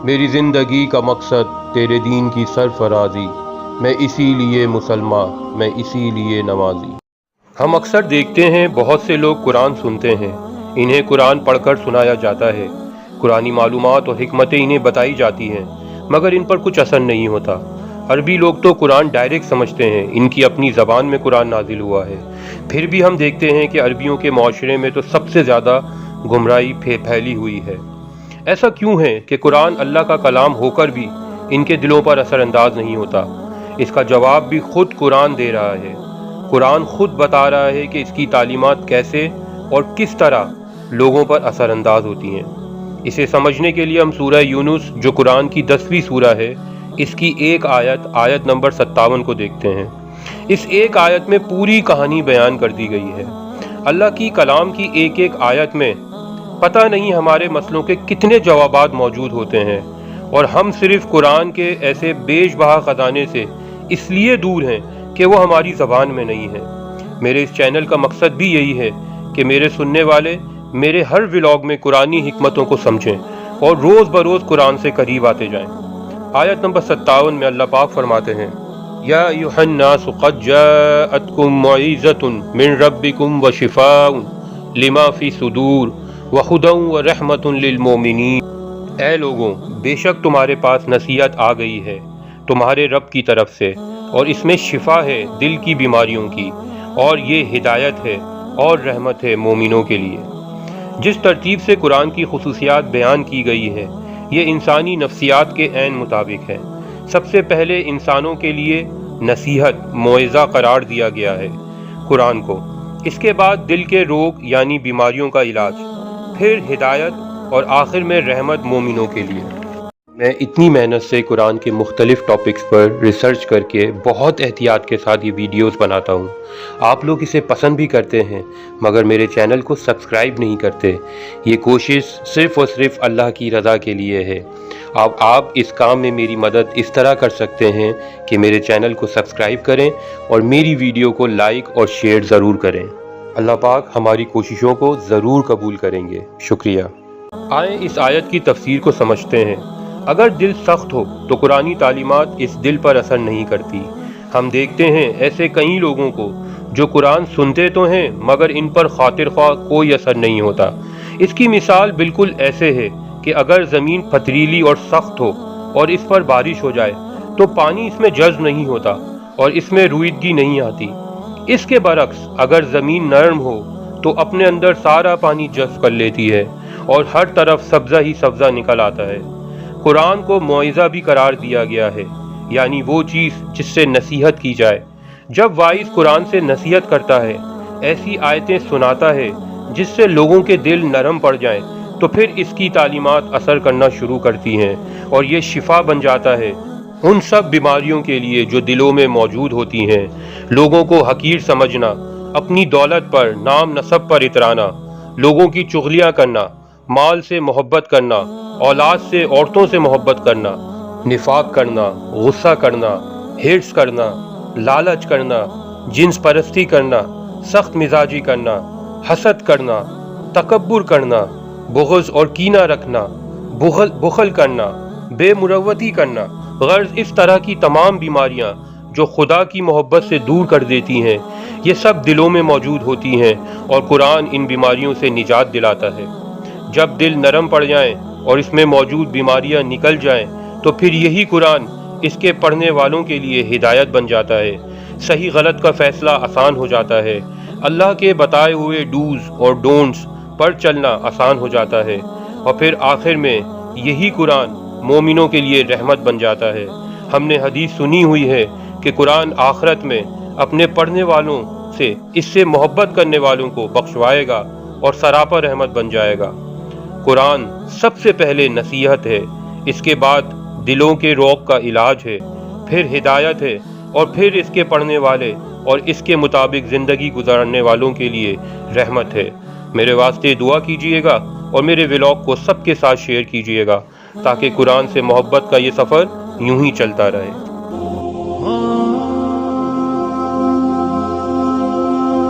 میری زندگی کا مقصد تیرے دین کی سرفرازی، میں اسی لیے مسلمان، میں اسی لیے نمازی۔ ہم اکثر دیکھتے ہیں بہت سے لوگ قرآن سنتے ہیں، انہیں قرآن پڑھ کر سنایا جاتا ہے، قرآنی معلومات اور حکمتیں انہیں بتائی جاتی ہیں، مگر ان پر کچھ اثر نہیں ہوتا۔ عربی لوگ تو قرآن ڈائریکٹ سمجھتے ہیں، ان کی اپنی زبان میں قرآن نازل ہوا ہے، پھر بھی ہم دیکھتے ہیں کہ عربیوں کے معاشرے میں تو سب سے زیادہ گمراہی پھیلی ہوئی ہے۔ ایسا کیوں ہے کہ قرآن اللہ کا کلام ہو کر بھی ان کے دلوں پر اثر انداز نہیں ہوتا؟ اس کا جواب بھی خود قرآن دے رہا ہے۔ قرآن خود بتا رہا ہے کہ اس کی تعلیمات کیسے اور کس طرح لوگوں پر اثر انداز ہوتی ہیں۔ اسے سمجھنے کے لیے ہم سورہ یونس جو قرآن کی 10ویں سورہ ہے، اس کی ایک آیت نمبر 57 کو دیکھتے ہیں۔ اس ایک آیت میں پوری کہانی بیان کر دی گئی ہے۔ اللہ کی کلام کی ایک ایک آیت میں پتہ نہیں ہمارے مسئلوں کے کتنے جوابات موجود ہوتے ہیں، اور ہم صرف قرآن کے ایسے بیش بہا خزانے سے اس لیے دور ہیں کہ وہ ہماری زبان میں نہیں ہے۔ میرے اس چینل کا مقصد بھی یہی ہے کہ میرے سننے والے میرے ہر ولاگ میں قرآنی حکمتوں کو سمجھیں اور روز بروز قرآن سے قریب آتے جائیں۔ آیت نمبر 57 میں اللہ پاک فرماتے ہیں، یا ایھا الناس قد جاءتکم موعظۃ من ربکم وشفاء لما فی صدور وہدی ورحمۃ للمؤمنین۔ اے لوگوں، بے شک تمہارے پاس نصیحت آ گئی ہے تمہارے رب کی طرف سے، اور اس میں شفا ہے دل کی بیماریوں کی، اور یہ ہدایت ہے اور رحمت ہے مومنوں کے لیے۔ جس ترتیب سے قرآن کی خصوصیات بیان کی گئی ہے، یہ انسانی نفسیات کے عین مطابق ہے۔ سب سے پہلے انسانوں کے لیے نصیحت، موعظہ قرار دیا گیا ہے قرآن کو، اس کے بعد دل کے روگ یعنی بیماریوں کا علاج، پھر ہدایت، اور آخر میں رحمت مومنوں کے لیے۔ میں اتنی محنت سے قرآن کے مختلف ٹاپکس پر ریسرچ کر کے بہت احتیاط کے ساتھ یہ ویڈیوز بناتا ہوں۔ آپ لوگ اسے پسند بھی کرتے ہیں، مگر میرے چینل کو سبسکرائب نہیں کرتے۔ یہ کوشش صرف اور صرف اللہ کی رضا کے لیے ہے۔ آپ اس کام میں میری مدد اس طرح کر سکتے ہیں کہ میرے چینل کو سبسکرائب کریں اور میری ویڈیو کو لائک اور شیئر ضرور کریں۔ اللہ پاک ہماری کوششوں کو ضرور قبول کریں گے۔ شکریہ۔ آئیں اس آیت کی تفسیر کو سمجھتے ہیں۔ اگر دل سخت ہو تو قرآنی تعلیمات اس دل پر اثر نہیں کرتی۔ ہم دیکھتے ہیں ایسے کئی لوگوں کو جو قرآن سنتے تو ہیں مگر ان پر خاطر خواہ کوئی اثر نہیں ہوتا۔ اس کی مثال بالکل ایسے ہے کہ اگر زمین پتھریلی اور سخت ہو اور اس پر بارش ہو جائے تو پانی اس میں جذب نہیں ہوتا اور اس میں رویدگی نہیں آتی۔ اس کے برعکس اگر زمین نرم ہو تو اپنے اندر سارا پانی جذب کر لیتی ہے اور ہر طرف سبزہ ہی سبزہ نکل آتا ہے۔ قرآن کو موعظہ بھی قرار دیا گیا ہے، یعنی وہ چیز جس سے نصیحت کی جائے۔ جب واعظ قرآن سے نصیحت کرتا ہے، ایسی آیتیں سناتا ہے جس سے لوگوں کے دل نرم پڑ جائیں، تو پھر اس کی تعلیمات اثر کرنا شروع کرتی ہیں اور یہ شفا بن جاتا ہے ان سب بیماریوں کے لیے جو دلوں میں موجود ہوتی ہیں۔ لوگوں کو حقیر سمجھنا، اپنی دولت پر، نام نسب پر اترانا، لوگوں کی چغلیاں کرنا، مال سے محبت کرنا، اولاد سے، عورتوں سے محبت کرنا، نفاق کرنا، غصہ کرنا، ہرس کرنا، لالچ کرنا، جنس پرستی کرنا، سخت مزاجی کرنا، حسد کرنا، تکبر کرنا، بغض اور کینہ رکھنا، بخل کرنا، بے مروتی کرنا، غرض اس طرح کی تمام بیماریاں جو خدا کی محبت سے دور کر دیتی ہیں، یہ سب دلوں میں موجود ہوتی ہیں، اور قرآن ان بیماریوں سے نجات دلاتا ہے۔ جب دل نرم پڑ جائیں اور اس میں موجود بیماریاں نکل جائیں تو پھر یہی قرآن اس کے پڑھنے والوں کے لیے ہدایت بن جاتا ہے۔ صحیح غلط کا فیصلہ آسان ہو جاتا ہے، اللہ کے بتائے ہوئے ڈوز اور ڈونٹس پر چلنا آسان ہو جاتا ہے، اور پھر آخر میں یہی قرآن مومنوں کے لیے رحمت بن جاتا ہے۔ ہم نے حدیث سنی ہوئی ہے کہ قرآن آخرت میں اپنے پڑھنے والوں سے، اس سے محبت کرنے والوں کو بخشوائے گا اور سراپا رحمت بن جائے گا۔ قرآن سب سے پہلے نصیحت ہے، اس کے بعد دلوں کے روگ کا علاج ہے، پھر ہدایت ہے، اور پھر اس کے پڑھنے والے اور اس کے مطابق زندگی گزارنے والوں کے لیے رحمت ہے۔ میرے واسطے دعا کیجیے گا اور میرے ولاگ کو سب کے ساتھ شیئر کیجیے گا تاکہ قرآن سے محبت کا یہ سفر یوں ہی چلتا رہے۔